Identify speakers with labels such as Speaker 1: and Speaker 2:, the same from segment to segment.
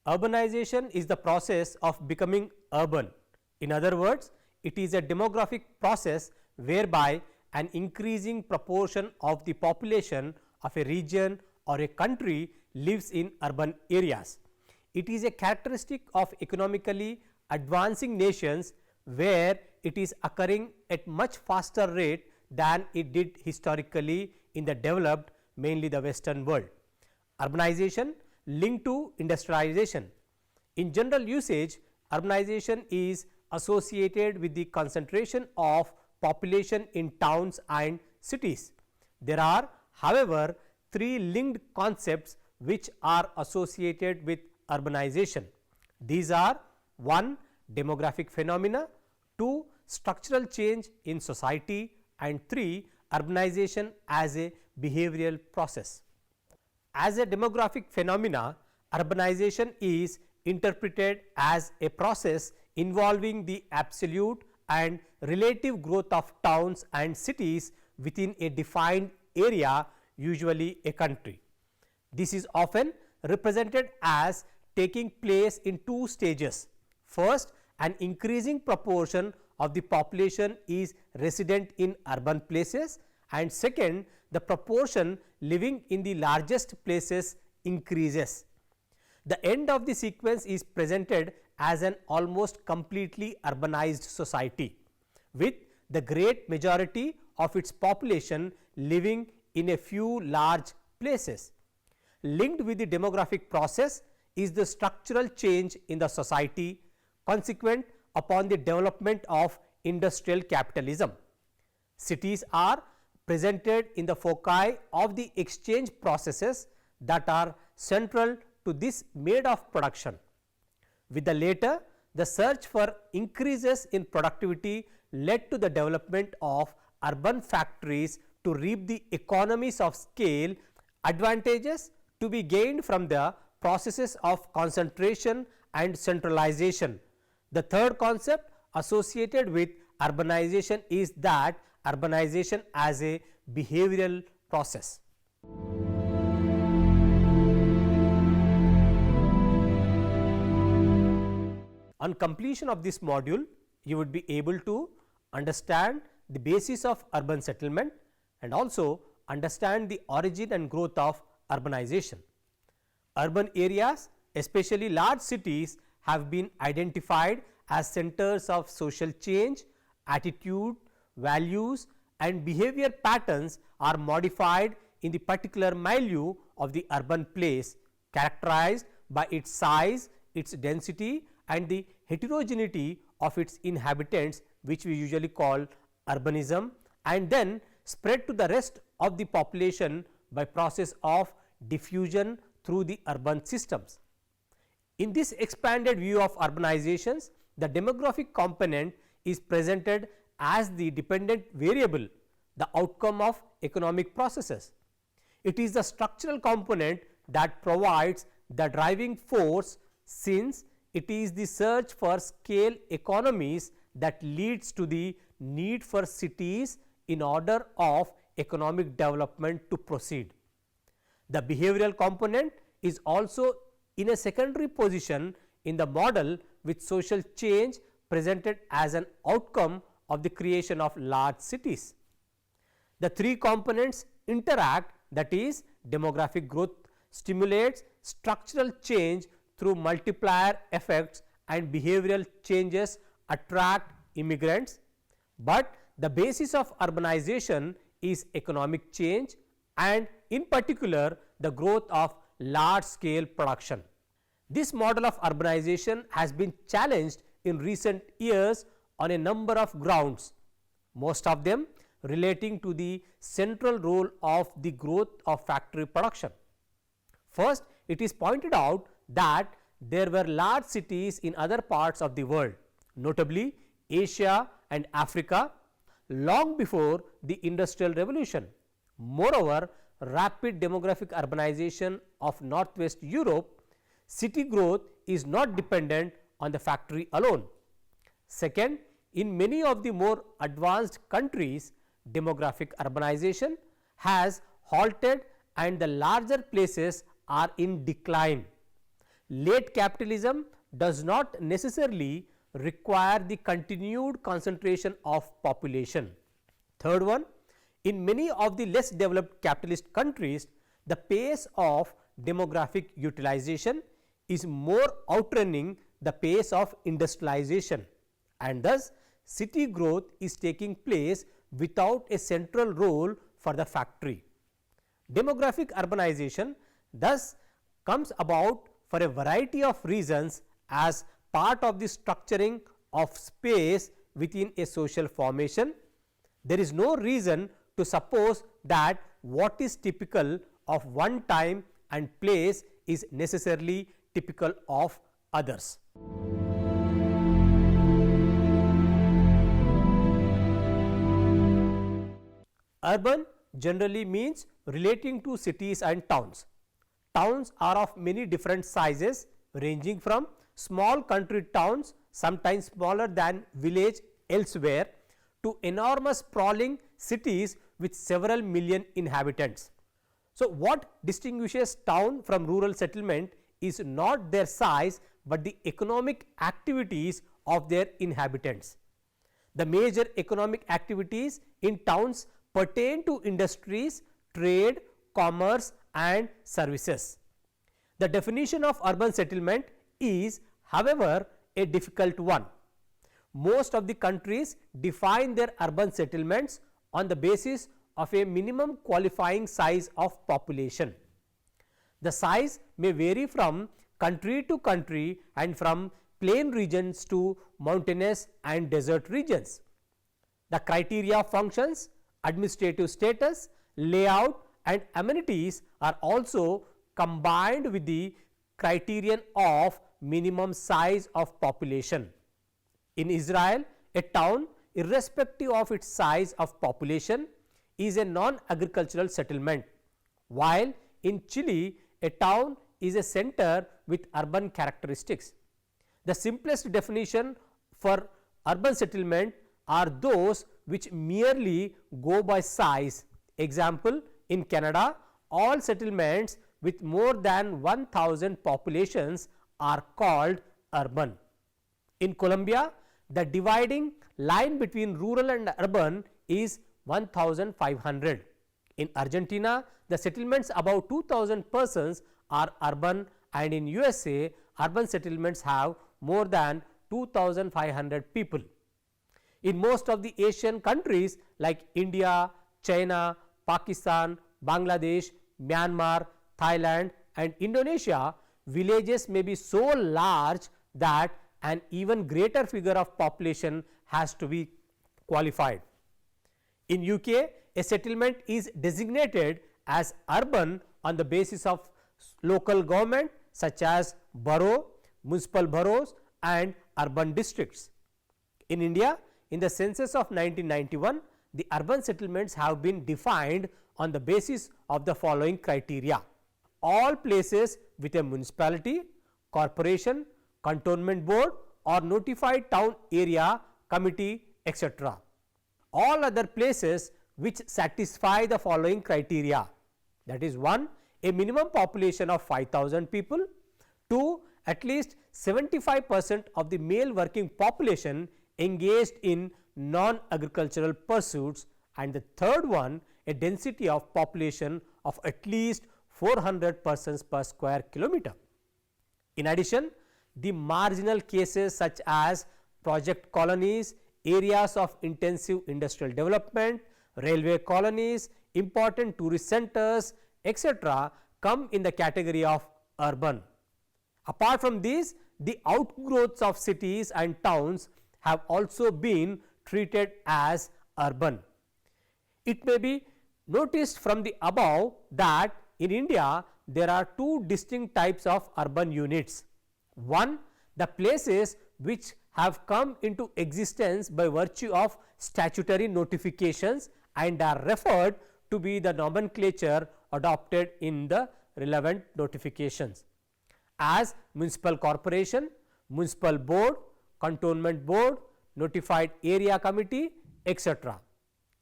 Speaker 1: Urbanization is the process of becoming urban. In other words, it is a demographic process whereby an increasing proportion of the population of a region or a country lives in urban areas. It is a characteristic of economically advancing nations where it is occurring at much faster rate than it did historically in the developed, mainly the Western world. Urbanization linked to industrialization. In general usage, urbanization is associated with the concentration of population in towns and cities. There are, however, three linked concepts which are associated with urbanization. These are: 1. Demographic phenomena, 2. Structural change in society, and 3. Urbanization as a behavioral process. As a demographic phenomena, urbanization is interpreted as a process involving the absolute and relative growth of towns and cities within a defined area, usually a country. This is often represented as taking place in two stages. First, an increasing proportion of the population is resident in urban places, and second, the proportion living in the largest places increases. The end of the sequence is presented as an almost completely urbanized society, with the great majority of its population living in a few large places. Linked with the demographic process is the structural change in the society consequent upon the development of industrial capitalism. Cities are presented in the foci of the exchange processes that are central to this mode of production. With the latter, the search for increases in productivity led to the development of urban factories to reap the economies of scale advantages to be gained from the processes of concentration and centralization. The third concept associated with urbanization is that urbanization as a behavioral process. On completion of this module, you would be able to understand the basis of urban settlement and also understand the origin and growth of urbanization. Urban areas, especially large cities, have been identified as centers of social change, attitude, values and behavior patterns are modified in the particular milieu of the urban place, characterized by its size, its density and the heterogeneity of its inhabitants, which we usually call urbanism, and then spread to the rest of the population by process of diffusion through the urban systems. In this expanded view of urbanizations, the demographic component is presented as the dependent variable, the outcome of economic processes. It is the structural component that provides the driving force, since it is the search for scale economies that leads to the need for cities in order of economic development to proceed. The behavioral component is also in a secondary position in the model, with social change presented as an outcome of the creation of large cities. The three components interact, that is, demographic growth stimulates structural change through multiplier effects and behavioral changes attract immigrants, but the basis of urbanization is economic change and in particular the growth of large scale production. This model of urbanization has been challenged in recent years on a number of grounds, most of them relating to the central role of the growth of factory production. First, it is pointed out that there were large cities in other parts of the world, notably Asia and Africa, long before the Industrial Revolution. Moreover, rapid demographic urbanization of Northwest Europe, city growth is not dependent on the factory alone. Second, in many of the more advanced countries, demographic urbanization has halted and the larger places are in decline. late capitalism does not necessarily require the continued concentration of population. Third one, in many of the less developed capitalist countries, the pace of demographic utilization is more outrunning the pace of industrialization, and thus city growth is taking place without a central role for the factory. Demographic urbanization thus comes about for a variety of reasons as part of the structuring of space within a social formation. There is no reason to suppose that what is typical of one time and place is necessarily typical of others. Urban generally means relating to cities and towns. Towns are of many different sizes, ranging from small country towns, sometimes smaller than village elsewhere, to enormous sprawling cities with several million inhabitants. So, what distinguishes town from rural settlement is not their size, but the economic activities of their inhabitants. The major economic activities in towns pertain to industries, trade, commerce and services. The definition of urban settlement is, however, a difficult one. Most of the countries define their urban settlements on the basis of a minimum qualifying size of population. The size may vary from country to country and from plain regions to mountainous and desert regions. The criteria of functions, administrative status, layout and amenities are also combined with the criterion of minimum size of population. In Israel, a town, irrespective of its size of population, is a non-agricultural settlement, while in Chile, a town is a center with urban characteristics. The simplest definition for urban settlement are those which merely go by size. Example, in Canada, all settlements with more than 1,000 populations are called urban. In Colombia, the dividing line between rural and urban is 1,500. In Argentina, the settlements above 2,000 persons are urban, and in USA, urban settlements have more than 2,500 people. In most of the Asian countries like India, China, Pakistan, Bangladesh, Myanmar, Thailand and Indonesia, villages may be so large that an even greater figure of population has to be qualified. In UK, a settlement is designated as urban on the basis of local government such as borough, municipal boroughs and urban districts. In India, in the census of 1991, the urban settlements have been defined on the basis of the following criteria: all places with a municipality, corporation, cantonment board or notified town area committee, etc. All other places which satisfy the following criteria, that is 1. A minimum population of 5,000 people, 2. At least 75% of the male working population engaged in non-agricultural pursuits, and the third one, a density of population of at least 400 persons per square kilometer. In addition, the marginal cases such as project colonies, areas of intensive industrial development, railway colonies, important tourist centers, etc. come in the category of urban. Apart from these, the outgrowths of cities and towns have also been treated as urban. It may be noticed from the above that in India there are two distinct types of urban units. One, the places which have come into existence by virtue of statutory notifications and are referred to be the nomenclature adopted in the relevant notifications as municipal corporation, municipal board, cantonment board, notified area committee, etc.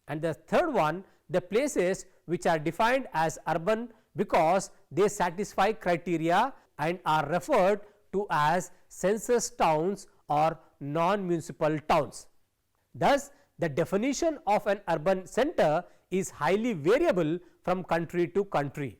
Speaker 1: And the third one, the places which are defined as urban because they satisfy criteria and are referred to as census towns or non-municipal towns. Thus, the definition of an urban center is highly variable from country to country.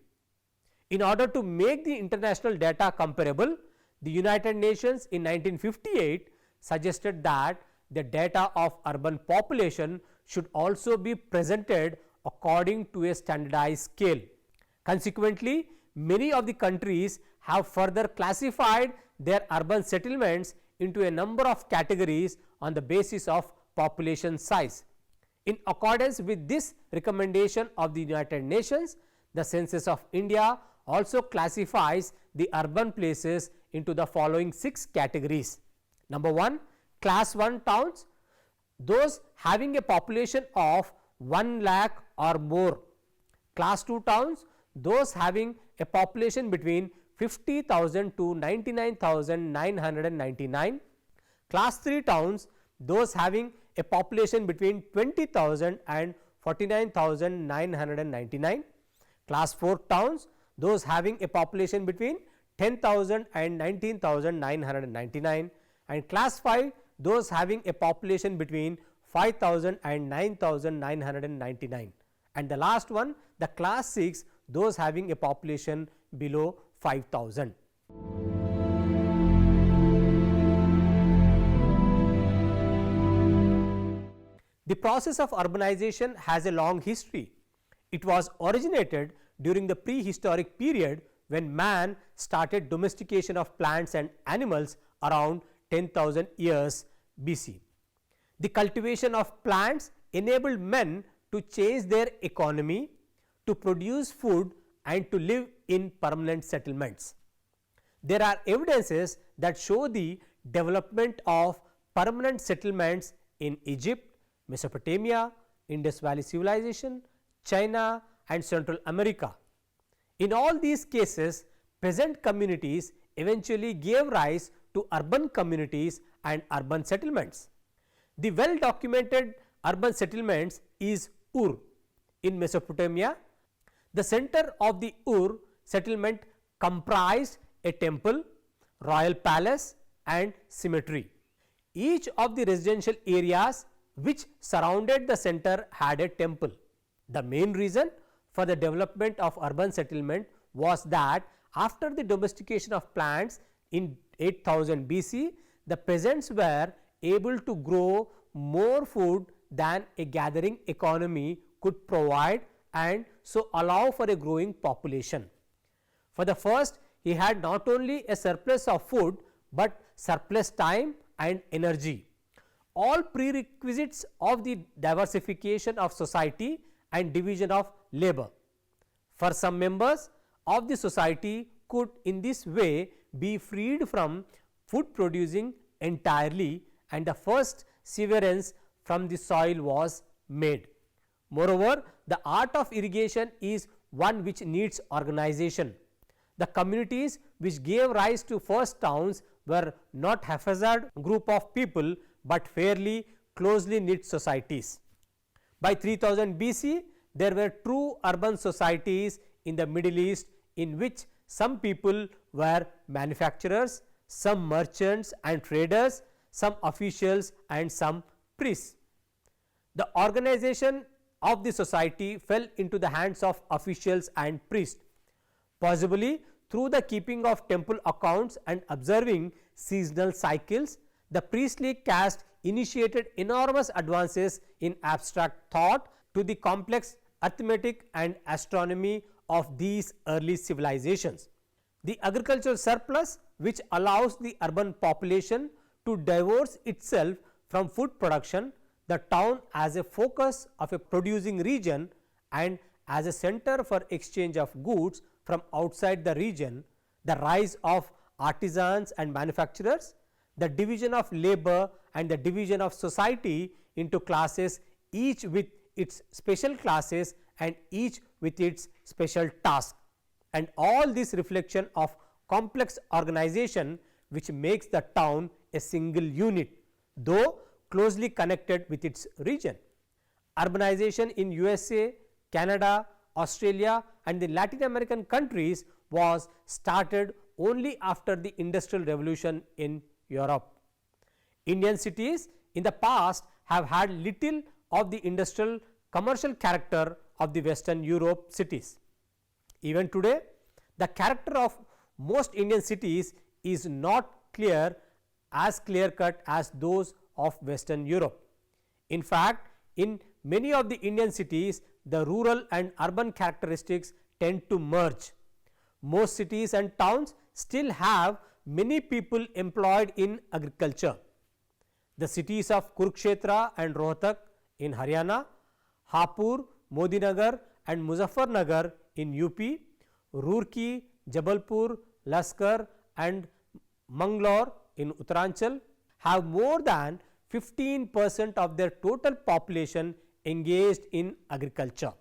Speaker 1: In order to make the international data comparable, the United Nations in 1958 suggested that the data of urban population should also be presented according to a standardized scale. Consequently, many of the countries have further classified their urban settlements into a number of categories on the basis of population size. In accordance with this recommendation of the United Nations, the Census of India also classifies the urban places into the following 6 categories. Number 1, class 1 towns, those having a population of 1 lakh or more. Class 2 towns, those having a population between 50,000 to 99,999. Class 3 towns, those having a population between 20,000 and 49,999. Class 4 towns, those having a population between 10,000 and 19,999, and class 5, those having a population between 5,000 and 9,999, and the last one, the class 6, those having a population below 5,000. The process of urbanization has a long history. It was originated during the prehistoric period when man started domestication of plants and animals around 10,000 years BC. The cultivation of plants enabled men to change their economy, to produce food and to live in permanent settlements. There are evidences that show the development of permanent settlements in Egypt, Mesopotamia, Indus Valley Civilization, China and Central America. In all these cases, peasant communities eventually gave rise to urban communities and urban settlements. The well documented urban settlements is Ur in Mesopotamia. The center of the Ur settlement comprised a temple, royal palace and cemetery. Each of the residential areas which surrounded the center had a temple. The main reason for the development of urban settlement was that after the domestication of plants in 8000 BC, the peasants were able to grow more food than a gathering economy could provide and so allow for a growing population. For the first, he had not only a surplus of food, but surplus time and energy, all prerequisites of the diversification of society and division of labor. For some members of the society could in this way be freed from food producing entirely, and the first severance from the soil was made. Moreover, the art of irrigation is one which needs organization. The communities which gave rise to first towns were not haphazard group of people, but fairly closely knit societies. By 3000 BC, there were true urban societies in the Middle East in which some people were manufacturers, some merchants and traders, some officials and some priests. The organization of the society fell into the hands of officials and priests, possibly through the keeping of temple accounts and observing seasonal cycles. The priestly caste initiated enormous advances in abstract thought to the complex arithmetic and astronomy of these early civilizations. The agricultural surplus, which allows the urban population to divorce itself from food production, the town as a focus of a producing region and as a center for exchange of goods from outside the region, the rise of artisans and manufacturers, the division of labor and the division of society into classes, each with its special classes and each with its special task, and all this reflection of complex organization which makes the town a single unit, though closely connected with its region. Urbanization in USA, Canada, Australia and the Latin American countries was started only after the industrial revolution in Europe. Indian cities in the past have had little of the industrial commercial character of the Western Europe cities. Even today, the character of most Indian cities is not as clear cut as those of Western Europe. In fact, in many of the Indian cities, the rural and urban characteristics tend to merge. Most cities and towns still have many people employed in agriculture. The cities of Kurukshetra and Rohtak in Haryana, Hapur, Modinagar and Muzaffarnagar in UP, Roorkee, Jabalpur, Laskar and Mangalore in Uttaranchal have more than 15% of their total population engaged in agriculture.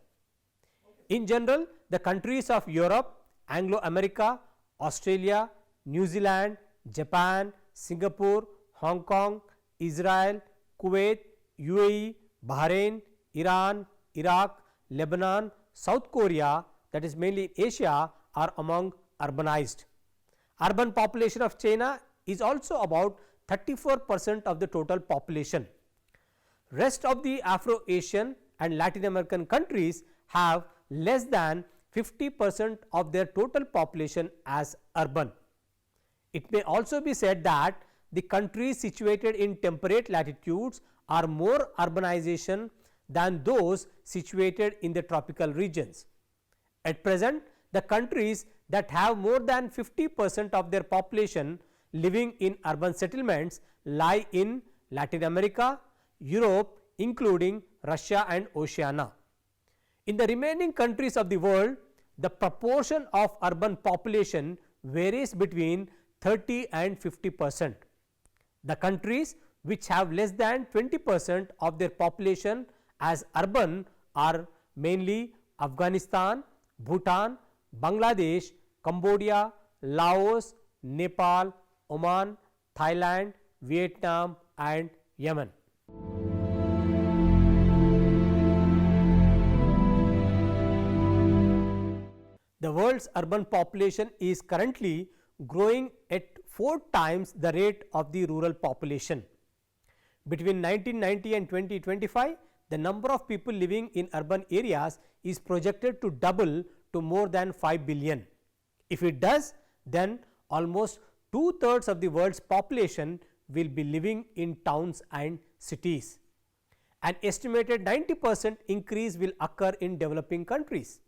Speaker 1: In general, the countries of Europe, Anglo-America, Australia, New Zealand, Japan, Singapore, Hong Kong, Israel, Kuwait, UAE, Bahrain, Iran, Iraq, Lebanon, South Korea, that is mainly Asia, are among urbanized. Urban population of China is also about 34% of the total population. Rest of the Afro-Asian and Latin American countries have less than 50% of their total population as urban. It may also be said that the countries situated in temperate latitudes are more urbanization than those situated in the tropical regions. At present, the countries that have more than 50% of their population living in urban settlements lie in Latin America, Europe including Russia and Oceania. In the remaining countries of the world, the proportion of urban population varies between 30 and 50%. The countries which have less than 20% of their population as urban are mainly Afghanistan, Bhutan, Bangladesh, Cambodia, Laos, Nepal, Oman, Thailand, Vietnam and Yemen. The world's urban population is currently growing at 4 times the rate of the rural population. Between 1990 and 2025, the number of people living in urban areas is projected to double to more than 5 billion. If it does, then almost 2/3 of the world's population will be living in towns and cities. An estimated 90% increase will occur in developing countries.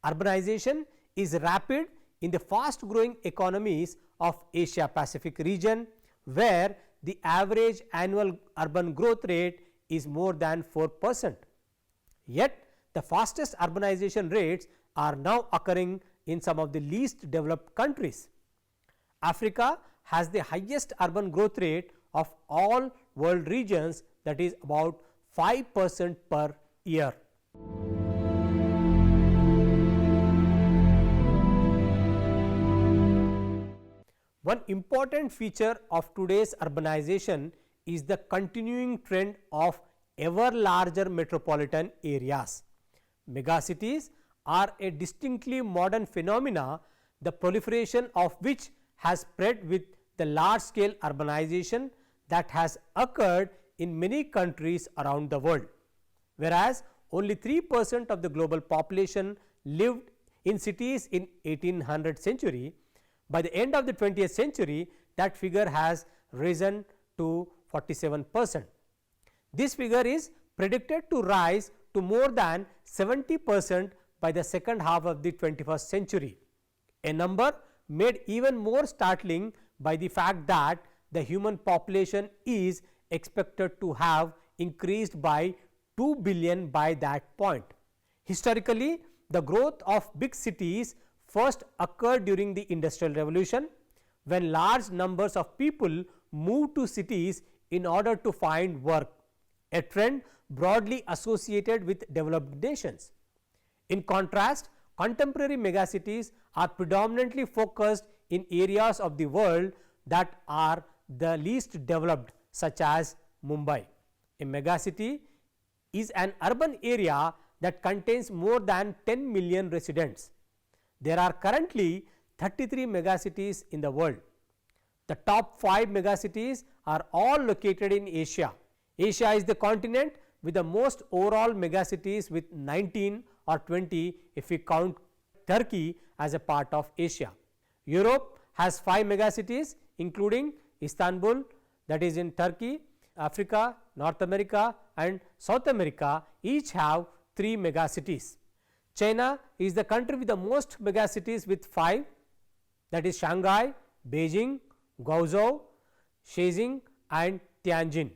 Speaker 1: Urbanization is rapid in the fast growing economies of Asia Pacific region, where the average annual urban growth rate is more than 4%. Yet, the fastest urbanization rates are now occurring in some of the least developed countries. Africa has the highest urban growth rate of all world regions, that is about 5% per year. One important feature of today's urbanization is the continuing trend of ever larger metropolitan areas. Megacities are a distinctly modern phenomena, the proliferation of which has spread with the large scale urbanization that has occurred in many countries around the world. Whereas, only 3% of the global population lived in cities in 1800 century, by the end of the 20th century that figure has risen to 47%. This figure is predicted to rise to more than 70% by the second half of the 21st century, a number made even more startling by the fact that the human population is expected to have increased by 2 billion by that point. Historically, the growth of big cities first occurred during the Industrial Revolution, when large numbers of people moved to cities in order to find work, a trend broadly associated with developed nations. In contrast, contemporary megacities are predominantly focused in areas of the world that are the least developed, such as Mumbai. A megacity is an urban area that contains more than 10 million residents. There are currently 33 megacities in the world. The top 5 megacities are all located in Asia. Asia is the continent with the most overall megacities with 19 or 20 if we count Turkey as a part of Asia. Europe has 5 megacities including Istanbul, that is in Turkey. Africa, North America and South America each have 3 megacities. China is the country with the most megacities with 5, that is Shanghai, Beijing, Guangzhou, Shenzhen and Tianjin.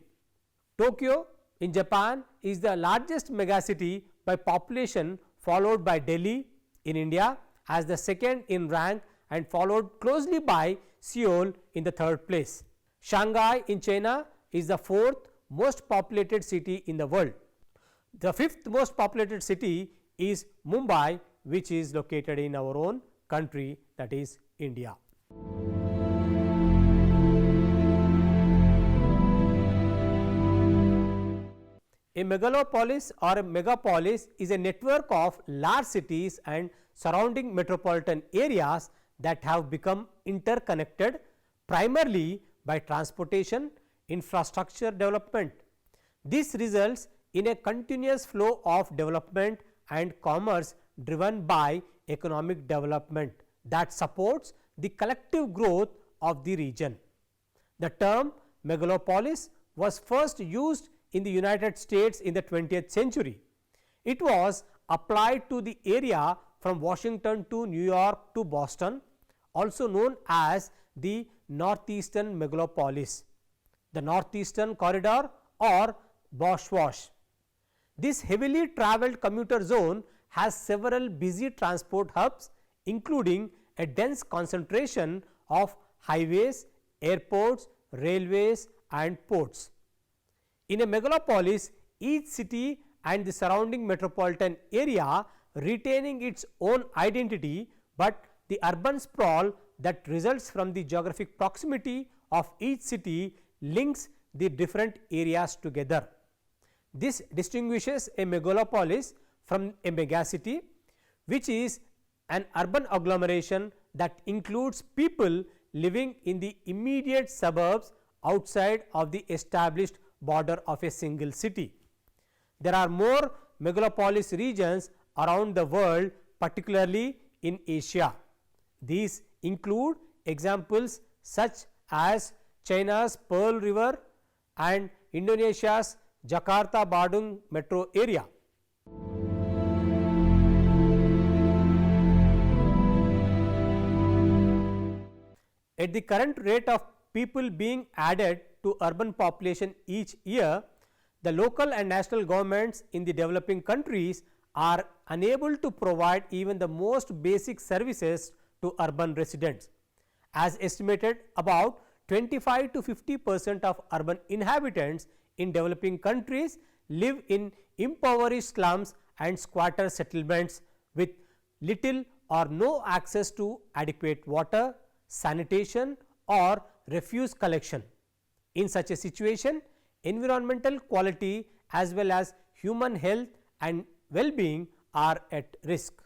Speaker 1: Tokyo in Japan is the largest megacity by population, followed by Delhi in India as the second in rank and followed closely by Seoul in the third place. Shanghai in China is the 4th most populated city in the world. The 5th most populated city is Mumbai, which is located in our own country, that is India. A megalopolis or a megapolis is a network of large cities and surrounding metropolitan areas that have become interconnected primarily by transportation, infrastructure development. This results in a continuous flow of development and commerce driven by economic development that supports the collective growth of the region. The term megalopolis was first used in the United States in the 20th century. It was applied to the area from Washington to New York to Boston, also known as the Northeastern Megalopolis, the Northeastern Corridor or Boschwash. This heavily travelled commuter zone has several busy transport hubs, including a dense concentration of highways, airports, railways and ports. In a megalopolis, each city and the surrounding metropolitan area retaining its own identity, but the urban sprawl that results from the geographic proximity of each city links the different areas together. This distinguishes a megalopolis from a megacity, which is an urban agglomeration that includes people living in the immediate suburbs outside of the established border of a single city. There are more megalopolis regions around the world, particularly in Asia. These include examples such as China's Pearl River and Indonesia's Jakarta Bandung metro area. At the current rate of people being added to urban population each year, the local and national governments in the developing countries are unable to provide even the most basic services to urban residents. As estimated, about 25 to 50% of urban inhabitants in developing countries live in impoverished slums and squatter settlements with little or no access to adequate water, sanitation or refuse collection. In such a situation, environmental quality as well as human health and well-being are at risk.